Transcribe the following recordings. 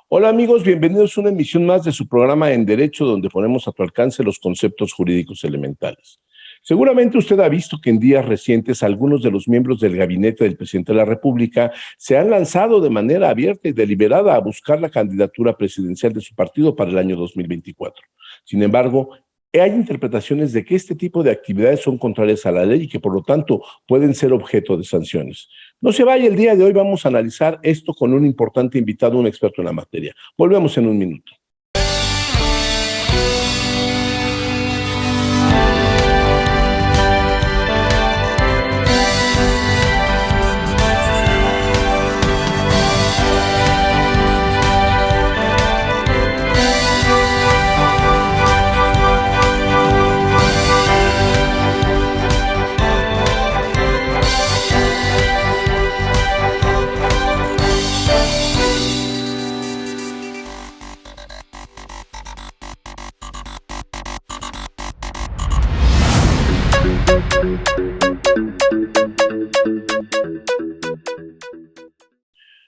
Hola amigos, bienvenidos a una emisión más de su programa En Derecho, donde ponemos a tu alcance los conceptos jurídicos elementales. Seguramente usted ha visto que en días recientes algunos de los miembros del gabinete del presidente de la República se han lanzado de manera abierta y deliberada a buscar la candidatura presidencial de su partido para el año 2024. Sin embargo, hay interpretaciones de que este tipo de actividades son contrarias a la ley y que por lo tanto pueden ser objeto de sanciones. No se vaya, el día de hoy vamos a analizar esto con un importante invitado, un experto en la materia. Volvemos en un minuto.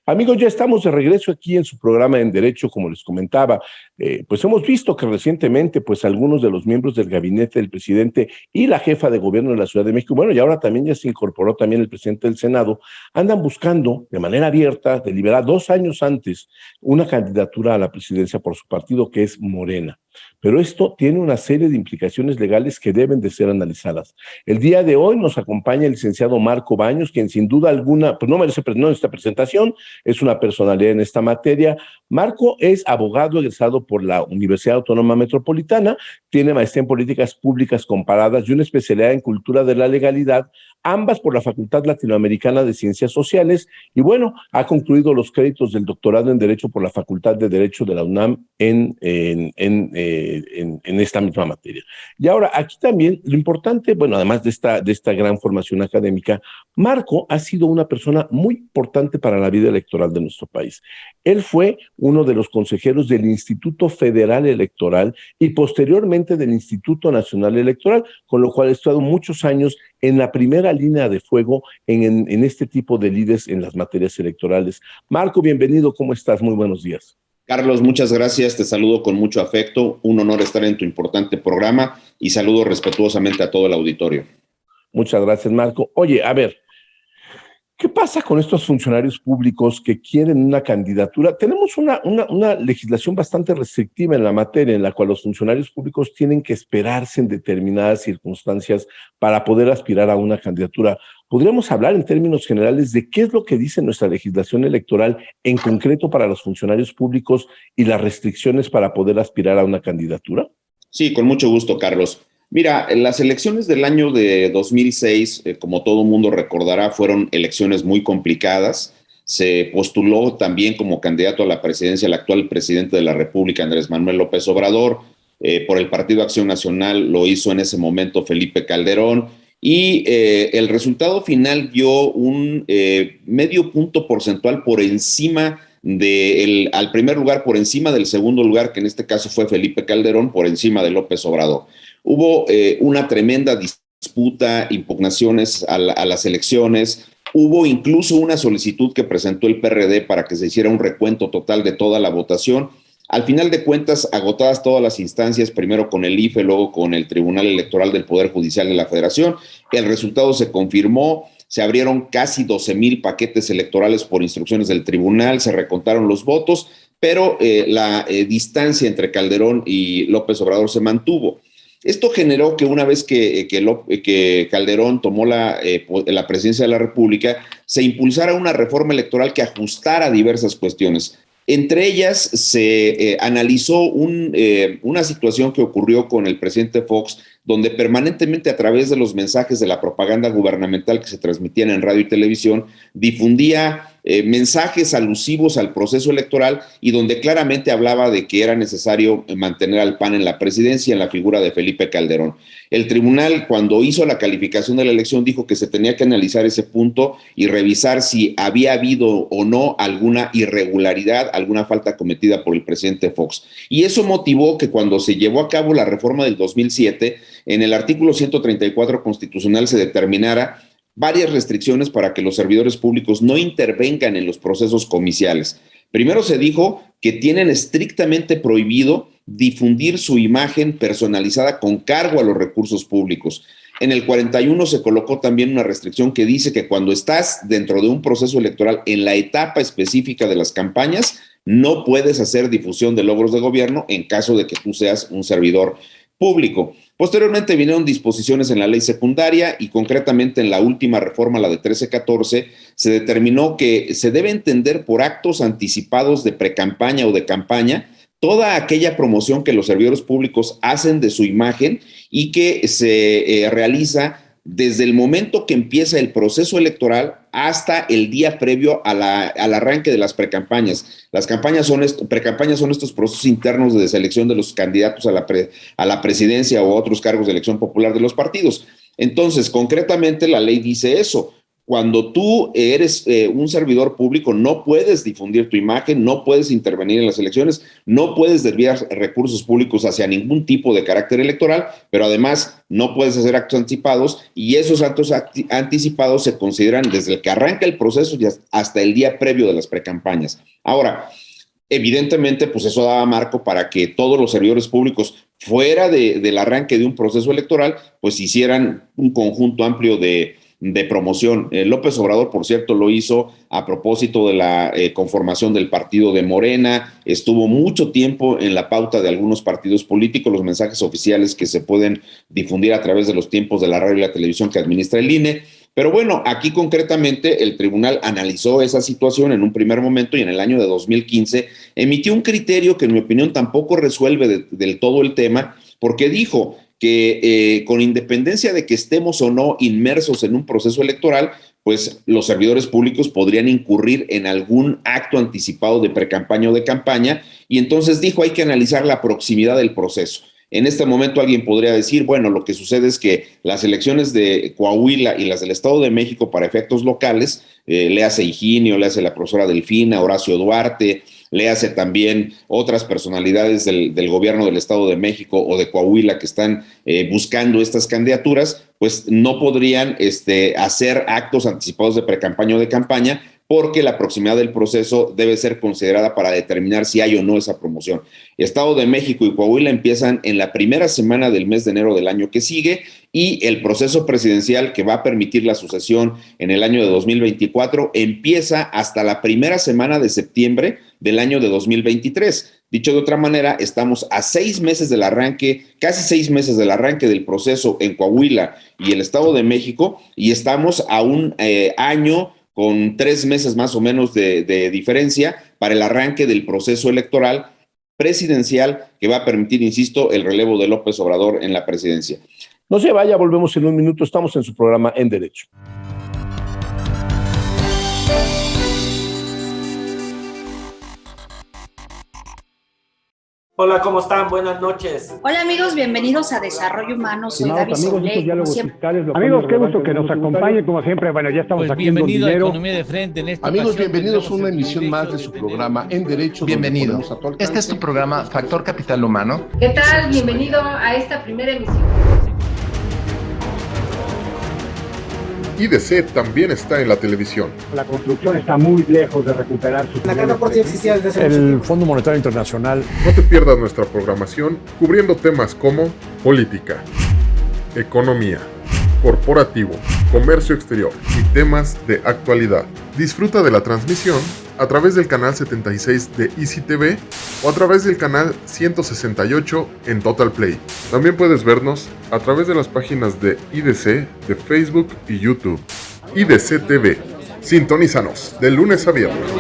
Amigos, ya estamos de regreso aquí en su programa En Derecho, como les comentaba. Pues hemos visto que recientemente, pues algunos de los miembros del gabinete del presidente y la jefa de gobierno de la Ciudad de México, bueno, y ahora también ya se incorporó también el presidente del Senado, andan buscando de manera abierta, deliberada, 2 años antes, una candidatura a la presidencia por su partido, que es Morena. Pero esto tiene una serie de implicaciones legales que deben de ser analizadas. El día de hoy nos acompaña el licenciado Marco Baños, quien sin duda alguna, pues no merece esta presentación, es una personalidad en esta materia. Marco es abogado egresado por la Universidad Autónoma Metropolitana, tiene maestría en políticas públicas comparadas y una especialidad en cultura de la legalidad, ambas por la Facultad Latinoamericana de Ciencias Sociales, y bueno, ha concluido los créditos del doctorado en Derecho por la Facultad de Derecho de la UNAM en esta misma materia. Y ahora, aquí también, lo importante, bueno, además de esta gran formación académica, Marco ha sido una persona muy importante para la vida electoral de nuestro país. Él fue uno de los consejeros del Instituto Federal Electoral y posteriormente del Instituto Nacional Electoral, con lo cual ha estado muchos años en la primera línea de fuego en este tipo de lides en las materias electorales. Marco, bienvenido, ¿cómo estás? Muy buenos días. Carlos, muchas gracias, te saludo con mucho afecto, un honor estar en tu importante programa y saludo respetuosamente a todo el auditorio. Muchas gracias, Marco. Oye, a ver, ¿qué pasa con estos funcionarios públicos que quieren una candidatura? Tenemos una legislación bastante restrictiva en la materia, en la cual los funcionarios públicos tienen que esperarse en determinadas circunstancias para poder aspirar a una candidatura. ¿Podríamos hablar en términos generales de qué es lo que dice nuestra legislación electoral en concreto para los funcionarios públicos y las restricciones para poder aspirar a una candidatura? Sí, con mucho gusto, Carlos. Mira, las elecciones del año de 2006, como todo mundo recordará, fueron elecciones muy complicadas. Se postuló también como candidato a la presidencia el actual presidente de la República, Andrés Manuel López Obrador. Por el Partido Acción Nacional lo hizo en ese momento Felipe Calderón. Y el resultado final dio un medio punto porcentual por encima al primer lugar, por encima del segundo lugar, que en este caso fue Felipe Calderón, por encima de López Obrador. Hubo una tremenda disputa, impugnaciones a las elecciones. Hubo incluso una solicitud que presentó el PRD para que se hiciera un recuento total de toda la votación. Al final de cuentas, agotadas todas las instancias, primero con el IFE, luego con el Tribunal Electoral del Poder Judicial de la Federación, el resultado se confirmó. Se abrieron casi 12,000 paquetes electorales por instrucciones del tribunal, se recontaron los votos, pero la distancia entre Calderón y López Obrador se mantuvo. Esto generó que una vez que Calderón tomó la presidencia de la República, se impulsara una reforma electoral que ajustara diversas cuestiones. Entre ellas se analizó una situación que ocurrió con el presidente Fox, donde permanentemente a través de los mensajes de la propaganda gubernamental que se transmitían en radio y televisión, difundía mensajes alusivos al proceso electoral y donde claramente hablaba de que era necesario mantener al PAN en la presidencia en la figura de Felipe Calderón. El tribunal, cuando hizo la calificación de la elección, dijo que se tenía que analizar ese punto y revisar si había habido o no alguna irregularidad, alguna falta cometida por el presidente Fox. Y eso motivó que cuando se llevó a cabo la reforma del 2007, en el artículo 134 constitucional se determinara varias restricciones para que los servidores públicos no intervengan en los procesos comiciales. Primero se dijo que tienen estrictamente prohibido difundir su imagen personalizada con cargo a los recursos públicos. En el 41 se colocó también una restricción que dice que cuando estás dentro de un proceso electoral en la etapa específica de las campañas, no puedes hacer difusión de logros de gobierno en caso de que tú seas un servidor público. Posteriormente vinieron disposiciones en la ley secundaria y concretamente en la última reforma, la de 1314, se determinó que se debe entender por actos anticipados de precampaña o de campaña toda aquella promoción que los servidores públicos hacen de su imagen y que se realiza desde el momento que empieza el proceso electoral hasta el día previo al arranque de las precampañas. Las precampañas son estos procesos internos de selección de los candidatos a la presidencia o a otros cargos de elección popular de los partidos. Entonces, concretamente, la ley dice eso. Cuando tú eres un servidor público, no puedes difundir tu imagen, no puedes intervenir en las elecciones, no puedes desviar recursos públicos hacia ningún tipo de carácter electoral, pero además no puedes hacer actos anticipados y esos actos anticipados se consideran desde el que arranca el proceso y hasta el día previo de las precampañas. Ahora, evidentemente, pues eso daba marco para que todos los servidores públicos fuera del arranque de un proceso electoral, pues hicieran un conjunto amplio de promoción. López Obrador, por cierto, lo hizo a propósito de la conformación del partido de Morena, estuvo mucho tiempo en la pauta de algunos partidos políticos, los mensajes oficiales que se pueden difundir a través de los tiempos de la radio y la televisión que administra el INE. Pero bueno, aquí concretamente el tribunal analizó esa situación en un primer momento y en el año de 2015 emitió un criterio que en mi opinión tampoco resuelve del todo el tema, porque dijo que con independencia de que estemos o no inmersos en un proceso electoral, pues los servidores públicos podrían incurrir en algún acto anticipado de precampaña o de campaña, y entonces dijo hay que analizar la proximidad del proceso. En este momento alguien podría decir, bueno, lo que sucede es que las elecciones de Coahuila y las del Estado de México para efectos locales, léase Higinio, léase la profesora Delfina, Horacio Duarte, léase también otras personalidades del gobierno del Estado de México o de Coahuila que están buscando estas candidaturas, pues no podrían hacer actos anticipados de precampaña o de campaña, porque la proximidad del proceso debe ser considerada para determinar si hay o no esa promoción. Estado de México y Coahuila empiezan en la primera semana del mes de enero del año que sigue y el proceso presidencial que va a permitir la sucesión en el año de 2024 empieza hasta la primera semana de septiembre del año de 2023. Dicho de otra manera, estamos a 6 meses del arranque, casi 6 meses del arranque del proceso en Coahuila y el Estado de México, y estamos a un año con 3 meses más o menos de diferencia para el arranque del proceso electoral presidencial que va a permitir, insisto, el relevo de López Obrador en la presidencia. No se vaya, volvemos en un minuto, estamos en su programa En Derecho. Hola, ¿cómo están? Buenas noches. Hola amigos, bienvenidos a Desarrollo Humano. Soy Gaby Soule. Amigos, qué gusto que nos acompañen, como siempre. Bueno, ya estamos aquí en bienvenido a Economía de Frente. En esta Amigos, bienvenidos a una emisión más de su programa En Derecho. Bienvenido. Este es tu programa Factor Capital Humano. ¿Qué tal? Bienvenido a esta primera emisión. IDC también está en la televisión. La construcción está muy lejos de recuperar su... La gran aporte existía desde hace El Fondo Monetario Internacional. No te pierdas nuestra programación cubriendo temas como política, economía, corporativo, comercio exterior y temas de actualidad. Disfruta de la transmisión a través del canal 76 de Easy TV o a través del canal 168 en Total Play. También puedes vernos a través de las páginas de IDC de Facebook y YouTube. IDC TV. Sintonízanos de lunes a viernes.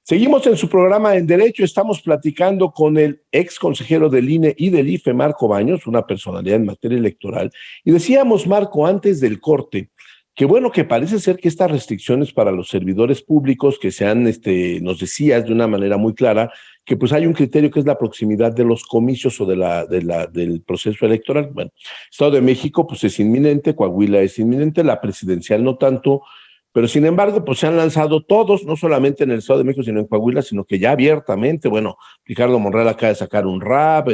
Seguimos en su programa En Derecho, estamos platicando con el ex consejero del INE y del IFE, Marco Baños, una personalidad en materia electoral. Y decíamos, Marco, antes del corte, que bueno, que parece ser que estas restricciones para los servidores públicos que sean, nos decías de una manera muy clara, que pues hay un criterio que es la proximidad de los comicios o del proceso electoral. Bueno, Estado de México pues es inminente, Coahuila es inminente, la presidencial no tanto, Pero sin embargo, pues se han lanzado todos, no solamente en el Estado de México, sino en Coahuila, sino que ya abiertamente, bueno, Ricardo Monreal acaba de sacar un rap,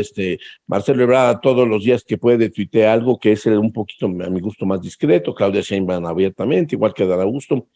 Marcelo Ebrard todos los días que puede tuitea algo que es un poquito, a mi gusto, más discreto, Claudia Sheinbaum abiertamente, igual que Adán Augusto.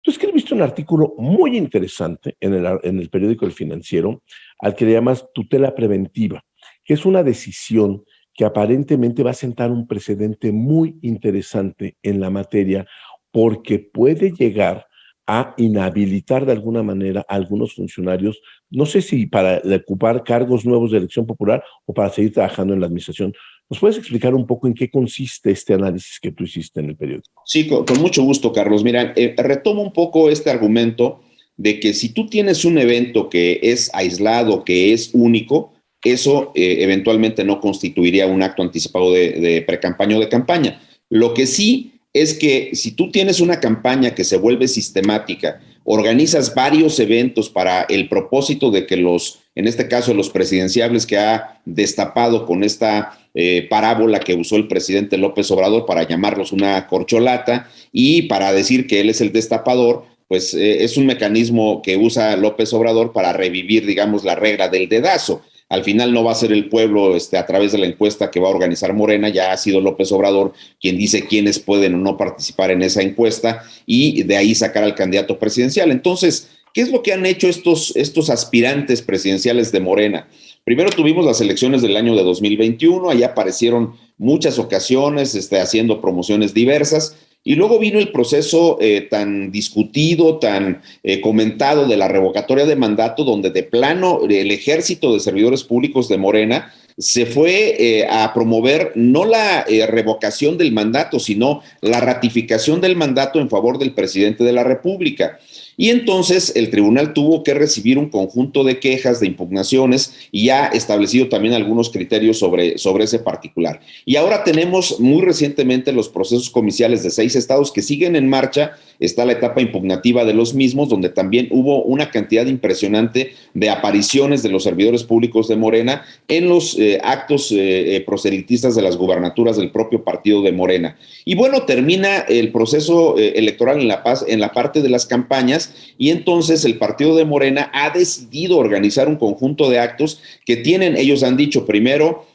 Tú escribiste un artículo muy interesante en el periódico El Financiero, al que le llamas tutela preventiva, que es una decisión que aparentemente va a sentar un precedente muy interesante en la materia, porque puede llegar a inhabilitar de alguna manera a algunos funcionarios, no sé si para ocupar cargos nuevos de elección popular o para seguir trabajando en la administración. ¿Nos puedes explicar un poco en qué consiste este análisis que tú hiciste en el periódico? Sí, con mucho gusto, Carlos. Mira, retomo un poco este argumento de que si tú tienes un evento que es aislado, que es único, eso eventualmente no constituiría un acto anticipado de precampaña o de campaña. Lo que sí es que si tú tienes una campaña que se vuelve sistemática, organizas varios eventos para el propósito de que en este caso los presidenciables que ha destapado con esta parábola que usó el presidente López Obrador para llamarlos una corcholata y para decir que él es el destapador, pues es un mecanismo que usa López Obrador para revivir, digamos, la regla del dedazo. Al final no va a ser el pueblo a través de la encuesta que va a organizar Morena, ya ha sido López Obrador quien dice quiénes pueden o no participar en esa encuesta y de ahí sacar al candidato presidencial. Entonces, ¿qué es lo que han hecho estos aspirantes presidenciales de Morena? Primero tuvimos las elecciones del año de 2021, ahí aparecieron muchas ocasiones haciendo promociones diversas. Y luego vino el proceso tan discutido, tan comentado de la revocatoria de mandato, donde de plano el ejército de servidores públicos de Morena se fue a promover no la revocación del mandato, sino la ratificación del mandato en favor del presidente de la República. Y entonces el tribunal tuvo que recibir un conjunto de quejas, de impugnaciones, y ha establecido también algunos criterios sobre ese particular. Y ahora tenemos muy recientemente los procesos comiciales de 6 estados que siguen en marcha. Está la etapa impugnativa de los mismos, donde también hubo una cantidad impresionante de apariciones de los servidores públicos de Morena en los actos proselitistas de las gubernaturas del propio partido de Morena. Y bueno, termina el proceso electoral en la parte de las campañas, y entonces el partido de Morena ha decidido organizar un conjunto de actos que tienen, ellos han dicho, primero,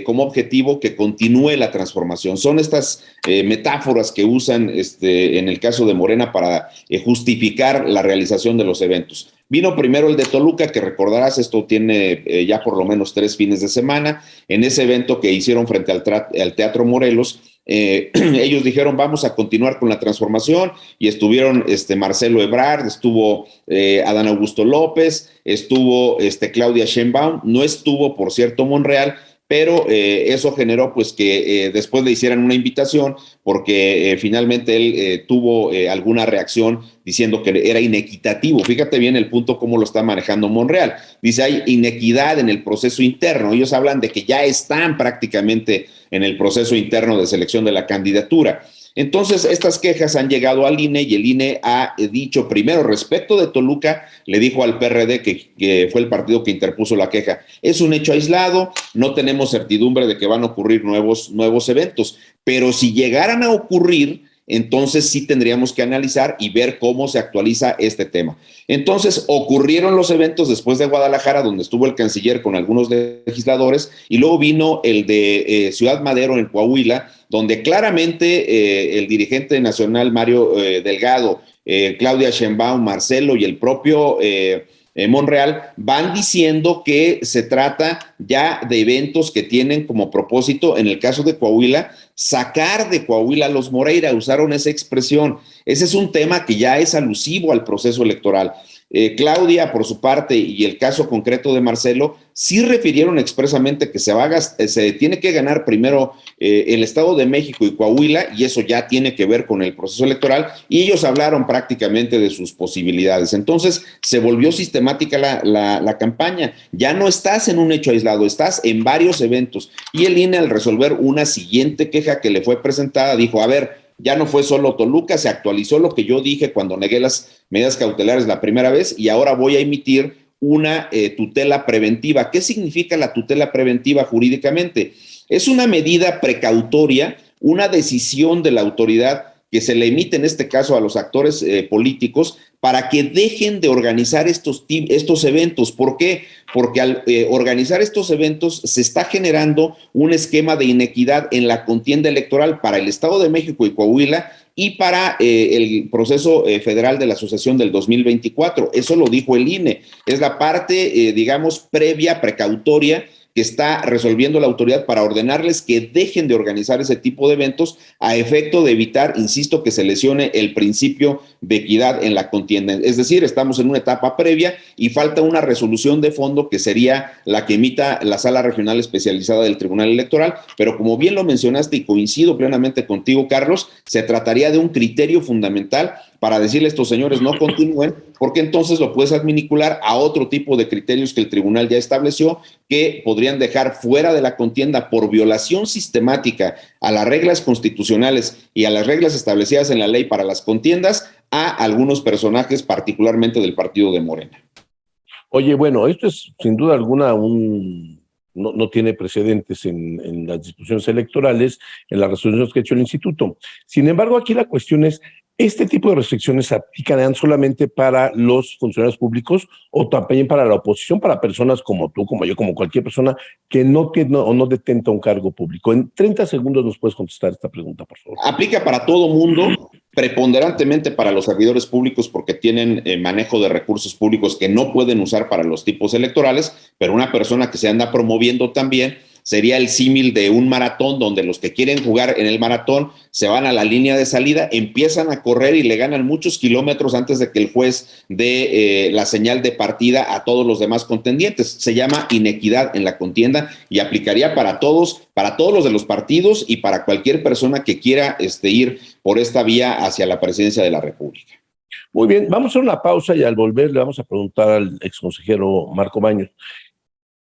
como objetivo que continúe la transformación. Son estas metáforas que usan en el caso de Morena para justificar la realización de los eventos. Vino primero el de Toluca, que recordarás, esto tiene ya por lo menos 3 fines de semana. En ese evento que hicieron frente al Teatro Morelos, ellos dijeron vamos a continuar con la transformación, y estuvieron Marcelo Ebrard, estuvo Adán Augusto López, estuvo Claudia Sheinbaum, no estuvo, por cierto, Monreal, pero eso generó pues que después le hicieran una invitación, porque finalmente él tuvo alguna reacción diciendo que era inequitativo. Fíjate bien el punto cómo lo está manejando Monreal. Dice, hay inequidad en el proceso interno. Ellos hablan de que ya están prácticamente en el proceso interno de selección de la candidatura. Entonces, estas quejas han llegado al INE, y el INE ha dicho, primero, respecto de Toluca, le dijo al PRD, que fue el partido que interpuso la queja, es un hecho aislado, no tenemos certidumbre de que van a ocurrir nuevos eventos, pero si llegaran a ocurrir, entonces sí tendríamos que analizar y ver cómo se actualiza este tema. Entonces ocurrieron los eventos después de Guadalajara, donde estuvo el canciller con algunos legisladores, y luego vino el de Ciudad Madero en Coahuila, donde claramente el dirigente nacional Mario Delgado, Claudia Sheinbaum, Marcelo y el propio Monreal van diciendo que se trata ya de eventos que tienen como propósito, en el caso de Coahuila, sacar de Coahuila a los Moreira. Usaron esa expresión. Ese es un tema que ya es alusivo al proceso electoral. Claudia, por su parte, y el caso concreto de Marcelo, sí refirieron expresamente que se tiene que ganar primero el Estado de México y Coahuila, y eso ya tiene que ver con el proceso electoral, y ellos hablaron prácticamente de sus posibilidades. Entonces se volvió sistemática la campaña. Ya no estás en un hecho aislado, estás en varios eventos. Y el INE, al resolver una siguiente queja que le fue presentada, dijo, a ver, ya no fue solo Toluca, se actualizó lo que yo dije cuando negué las medidas cautelares la primera vez, y ahora voy a emitir una tutela preventiva. ¿Qué significa la tutela preventiva jurídicamente? Es una medida precautoria, una decisión de la autoridad que se le emite en este caso a los actores políticos para que dejen de organizar estos eventos. ¿Por qué? Porque al organizar estos eventos se está generando un esquema de inequidad en la contienda electoral para el Estado de México y Coahuila y para el proceso federal de la asociación del 2024. Eso lo dijo el INE. Es la parte, digamos, previa, precautoria, que está resolviendo la autoridad para ordenarles que dejen de organizar ese tipo de eventos a efecto de evitar, insisto, que se lesione el principio de equidad en la contienda. Es decir, estamos en una etapa previa y falta una resolución de fondo que sería la que emita la Sala Regional Especializada del Tribunal Electoral, pero como bien lo mencionaste y coincido plenamente contigo, Carlos, se trataría de un criterio fundamental para decirle a estos señores no continúen, porque entonces lo puedes adminicular a otro tipo de criterios que el tribunal ya estableció, que podrían dejar fuera de la contienda por violación sistemática a las reglas constitucionales y a las reglas establecidas en la ley para las contiendas a algunos personajes, particularmente del partido de Morena. Oye, bueno, esto es sin duda alguna no tiene precedentes en las discusiones electorales, en las resoluciones que ha hecho el instituto. Sin embargo, aquí la cuestión es, ¿este tipo de restricciones se aplicarán solamente para los funcionarios públicos o también para la oposición, para personas como tú, como yo, como cualquier persona que no detenta un cargo público? En 30 segundos nos puedes contestar esta pregunta, por favor. Aplica para todo mundo, preponderantemente para los servidores públicos porque tienen manejo de recursos públicos que no pueden usar para los tipos electorales, pero una persona que se anda promoviendo también sería el símil de un maratón donde los que quieren jugar en el maratón se van a la línea de salida, empiezan a correr y le ganan muchos kilómetros antes de que el juez dé la señal de partida a todos los demás contendientes. Se llama inequidad en la contienda y aplicaría para todos los de los partidos y para cualquier persona que quiera ir por esta vía hacia la presidencia de la República. Muy bien, vamos a hacer una pausa y al volver le vamos a preguntar al exconsejero Marco Baños,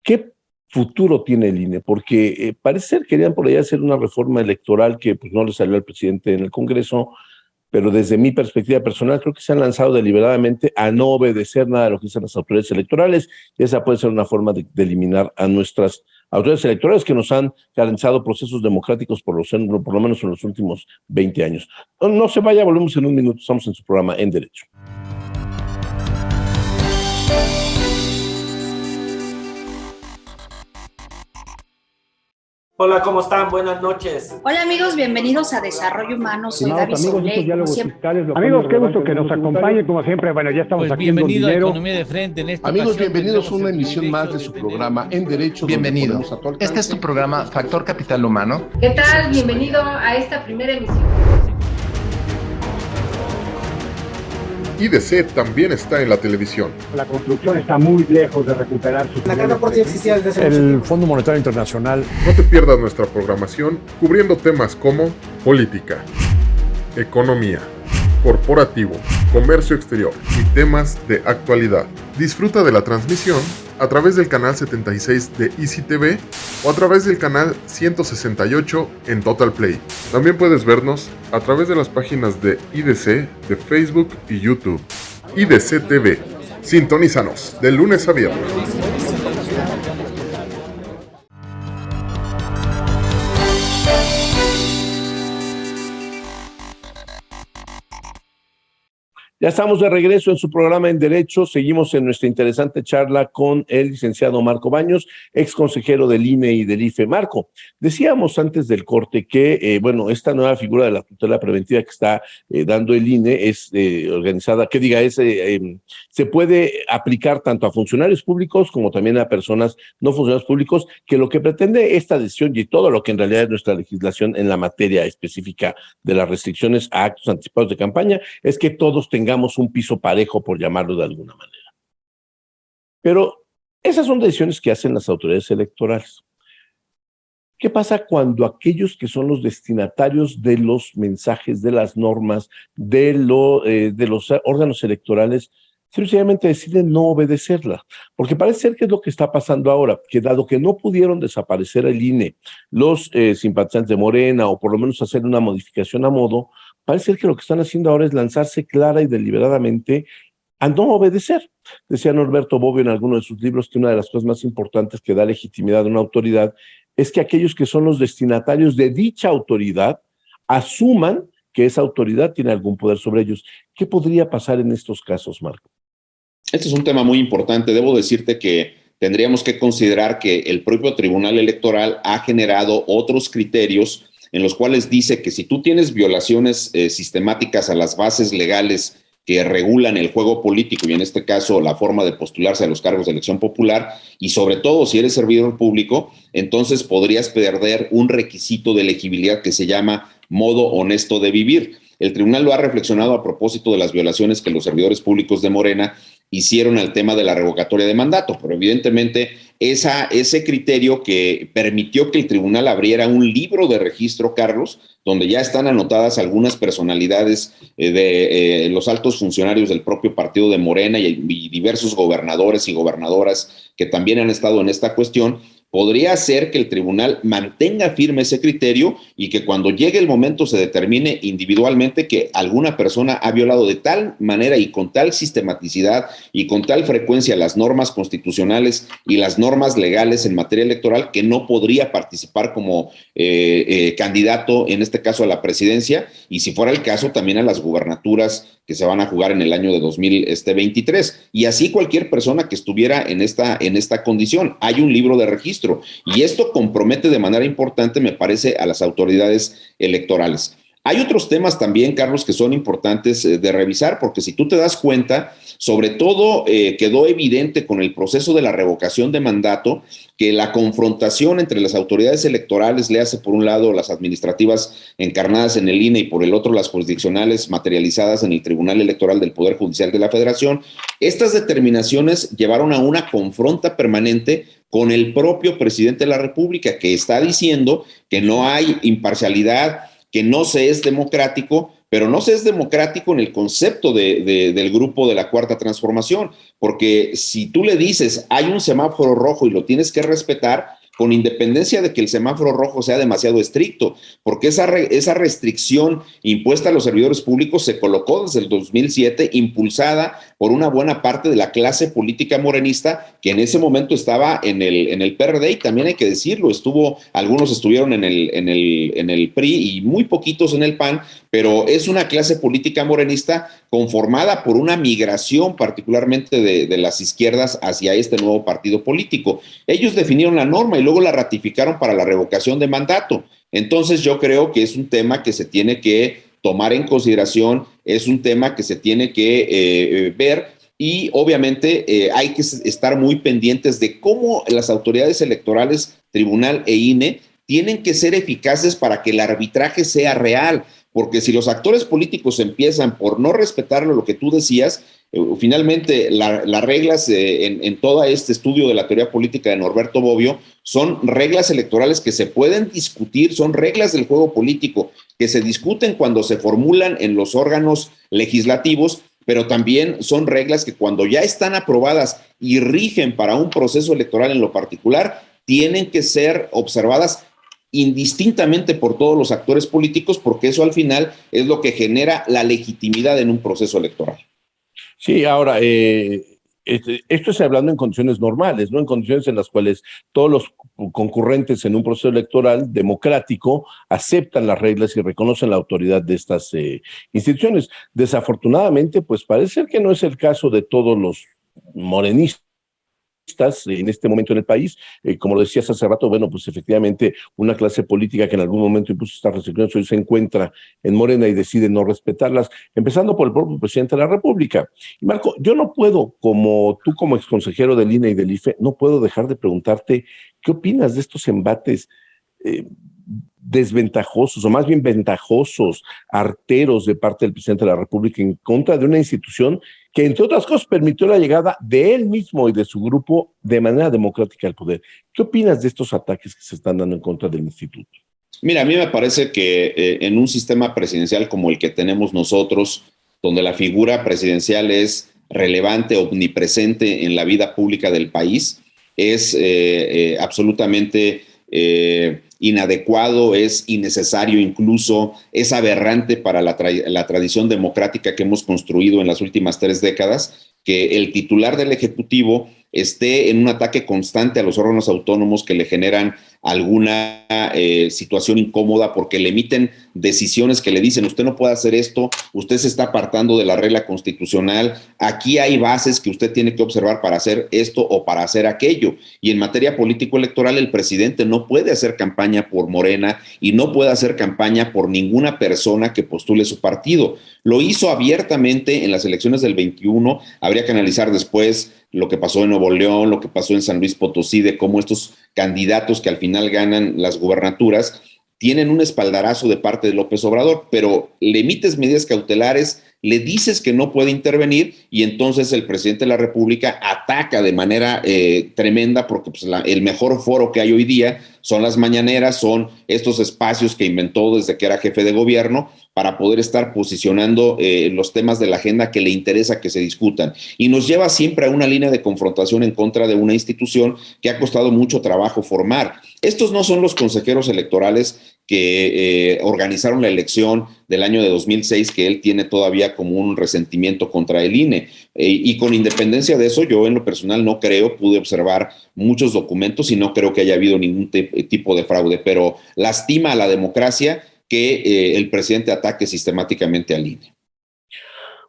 ¿qué futuro tiene el INE? Porque parece ser que querían por ahí hacer una reforma electoral que pues no le salió al presidente en el Congreso, pero desde mi perspectiva personal creo que se han lanzado deliberadamente a no obedecer nada de lo que dicen las autoridades electorales, y esa puede ser una forma de eliminar a nuestras autoridades electorales que nos han garantizado procesos democráticos por lo menos en los últimos 20 años. No se vaya, volvemos en un minuto, estamos en su programa En Derecho. Hola, ¿cómo están? Buenas noches. Hola amigos, bienvenidos a Desarrollo Humano. Soy Gaby Soule. Amigos, qué gusto que nos acompañen, como siempre. Bueno, ya estamos Pues aquí en Don bienvenido a Dinero. Economía de Frente. En esta Amigos, ocasión bienvenidos a una tendremos emisión el más de su privilegio programa En Derecho. Bienvenido. Este es tu programa Factor Capital Humano. ¿Qué tal? Bienvenido a esta primera emisión. IDC también está en la televisión. La construcción está muy lejos de recuperar sus La carta por sí existía desde hace mucho El tiempo. Fondo Monetario Internacional. No te pierdas nuestra programación cubriendo temas como política, economía, corporativo, comercio exterior y temas de actualidad. Disfruta de la transmisión a través del canal 76 de Easy TV o a través del canal 168 en Total Play. También puedes vernos a través de las páginas de IDC, de Facebook y YouTube. IDC TV. Sintonízanos de lunes a viernes. Ya estamos de regreso en su programa En Derecho. Seguimos en nuestra interesante charla con el licenciado Marco Baños, ex consejero del INE y del IFE. Marco, decíamos antes del corte que, esta nueva figura de la tutela preventiva que está dando el INE es organizada, se puede aplicar tanto a funcionarios públicos como también a personas no funcionarios públicos, que lo que pretende esta decisión y todo lo que en realidad es nuestra legislación en la materia específica de las restricciones a actos anticipados de campaña es que todos tengamos un piso parejo, por llamarlo de alguna manera. Pero esas son decisiones que hacen las autoridades electorales. ¿Qué pasa cuando aquellos que son los destinatarios de los mensajes, de las normas, de los órganos electorales, sencillamente deciden no obedecerla? Porque parece ser que es lo que está pasando ahora, que dado que no pudieron desaparecer el INE, los simpatizantes de Morena, o por lo menos hacer una modificación a modo, parece ser que lo que están haciendo ahora es lanzarse clara y deliberadamente a no obedecer. Decía Norberto Bobbio en alguno de sus libros que una de las cosas más importantes que da legitimidad a una autoridad es que aquellos que son los destinatarios de dicha autoridad asuman que esa autoridad tiene algún poder sobre ellos. ¿Qué podría pasar en estos casos, Marco? Este es un tema muy importante. Debo decirte que tendríamos que considerar que el propio Tribunal Electoral ha generado otros criterios en los cuales dice que si tú tienes violaciones sistemáticas a las bases legales que regulan el juego político y en este caso la forma de postularse a los cargos de elección popular y sobre todo si eres servidor público, entonces podrías perder un requisito de elegibilidad que se llama modo honesto de vivir. El tribunal lo ha reflexionado a propósito de las violaciones que los servidores públicos de Morena hicieron al tema de la revocatoria de mandato, pero evidentemente ese criterio que permitió que el tribunal abriera un libro de registro, Carlos, donde ya están anotadas algunas personalidades de los altos funcionarios del propio partido de Morena y diversos gobernadores y gobernadoras que también han estado en esta cuestión, podría ser que el tribunal mantenga firme ese criterio y que cuando llegue el momento se determine individualmente que alguna persona ha violado de tal manera y con tal sistematicidad y con tal frecuencia las normas constitucionales y las normas legales en materia electoral que no podría participar como candidato, en este caso a la presidencia, y si fuera el caso también a las gubernaturas que se van a jugar en el año de 2023. Y así cualquier persona que estuviera en esta condición. Hay un libro de registro y esto compromete de manera importante, me parece, a las autoridades electorales. Hay otros temas también, Carlos, que son importantes de revisar, porque si tú te das cuenta, sobre todo quedó evidente con el proceso de la revocación de mandato que la confrontación entre las autoridades electorales, le hace por un lado las administrativas encarnadas en el INE y por el otro las jurisdiccionales materializadas en el Tribunal Electoral del Poder Judicial de la Federación, estas determinaciones llevaron a una confronta permanente con el propio presidente de la República, que está diciendo que no hay imparcialidad, que no se es democrático, pero no se es democrático en el concepto del grupo de la Cuarta Transformación, porque si tú le dices hay un semáforo rojo y lo tienes que respetar, con independencia de que el semáforo rojo sea demasiado estricto, porque esa restricción impuesta a los servidores públicos se colocó desde el 2007, impulsada por una buena parte de la clase política morenista, que en ese momento estaba en el PRD, y también hay que decirlo, algunos estuvieron en el PRI y muy poquitos en el PAN, pero es una clase política morenista conformada por una migración particularmente de las izquierdas hacia este nuevo partido político. Ellos definieron la norma y luego la ratificaron para la revocación de mandato. Entonces yo creo que es un tema que se tiene que tomar en consideración, es un tema que se tiene que ver, y obviamente hay que estar muy pendientes de cómo las autoridades electorales, tribunal e INE, tienen que ser eficaces para que el arbitraje sea real, porque si los actores políticos empiezan por no respetar lo que tú decías, finalmente las reglas en todo este estudio de la teoría política de Norberto Bobbio son reglas electorales que se pueden discutir, son reglas del juego político que se discuten cuando se formulan en los órganos legislativos, pero también son reglas que cuando ya están aprobadas y rigen para un proceso electoral en lo particular, tienen que ser observadas indistintamente por todos los actores políticos, porque eso al final es lo que genera la legitimidad en un proceso electoral. Sí, ahora, esto es hablando en condiciones normales, ¿no? En condiciones en las cuales todos los concurrentes en un proceso electoral democrático aceptan las reglas y reconocen la autoridad de estas instituciones. Desafortunadamente, pues parece ser que no es el caso de todos los morenistas en este momento en el país. Como lo decías hace rato, bueno, pues efectivamente una clase política que en algún momento impuso estas restricciones hoy se encuentra en Morena y decide no respetarlas, empezando por el propio presidente de la República. Y Marco, yo no puedo, como tú como exconsejero del INE y del IFE, no puedo dejar de preguntarte ¿qué opinas de estos embates desventajosos, o más bien ventajosos, arteros de parte del presidente de la República en contra de una institución que, entre otras cosas, permitió la llegada de él mismo y de su grupo de manera democrática al poder? ¿Qué opinas de estos ataques que se están dando en contra del instituto? Mira, a mí me parece que en un sistema presidencial como el que tenemos nosotros, donde la figura presidencial es relevante, omnipresente en la vida pública del país, es absolutamente inadecuado, es innecesario, incluso es aberrante para la tradición democrática que hemos construido en las últimas 3 décadas, que el titular del Ejecutivo esté en un ataque constante a los órganos autónomos que le generan alguna situación incómoda porque le emiten decisiones que le dicen, usted no puede hacer esto, usted se está apartando de la regla constitucional, aquí hay bases que usted tiene que observar para hacer esto o para hacer aquello. Y en materia político-electoral, el presidente no puede hacer campaña por Morena y no puede hacer campaña por ninguna persona que postule su partido. Lo hizo abiertamente en las elecciones del 21, habría que analizar después lo que pasó en Nuevo León, lo que pasó en San Luis Potosí, de cómo estos candidatos que al final ganan las gubernaturas tienen un espaldarazo de parte de López Obrador, pero le emites medidas cautelares, le dices que no puede intervenir y entonces el presidente de la República ataca de manera tremenda porque pues, el mejor foro que hay hoy día son las mañaneras, son estos espacios que inventó desde que era jefe de gobierno para poder estar posicionando los temas de la agenda que le interesa que se discutan. Y nos lleva siempre a una línea de confrontación en contra de una institución que ha costado mucho trabajo formar. Estos no son los consejeros electorales que organizaron la elección del año de 2006, que él tiene todavía como un resentimiento contra el INE. Y con independencia de eso, yo en lo personal no creo, pude observar muchos documentos y no creo que haya habido ningún tipo de fraude, pero lastima a la democracia que el presidente ataque sistemáticamente al INE.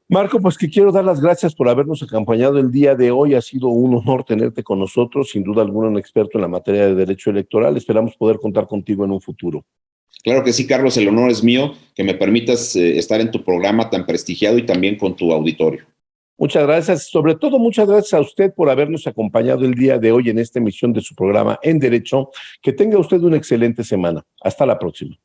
Marco, pues que quiero dar las gracias por habernos acompañado el día de hoy. Ha sido un honor tenerte con nosotros, sin duda alguna un experto en la materia de derecho electoral. Esperamos poder contar contigo en un futuro. Claro que sí, Carlos, el honor es mío, que me permitas estar en tu programa tan prestigiado y también con tu auditorio. Muchas gracias, sobre todo muchas gracias a usted por habernos acompañado el día de hoy en esta emisión de su programa En Derecho. Que tenga usted una excelente semana. Hasta la próxima.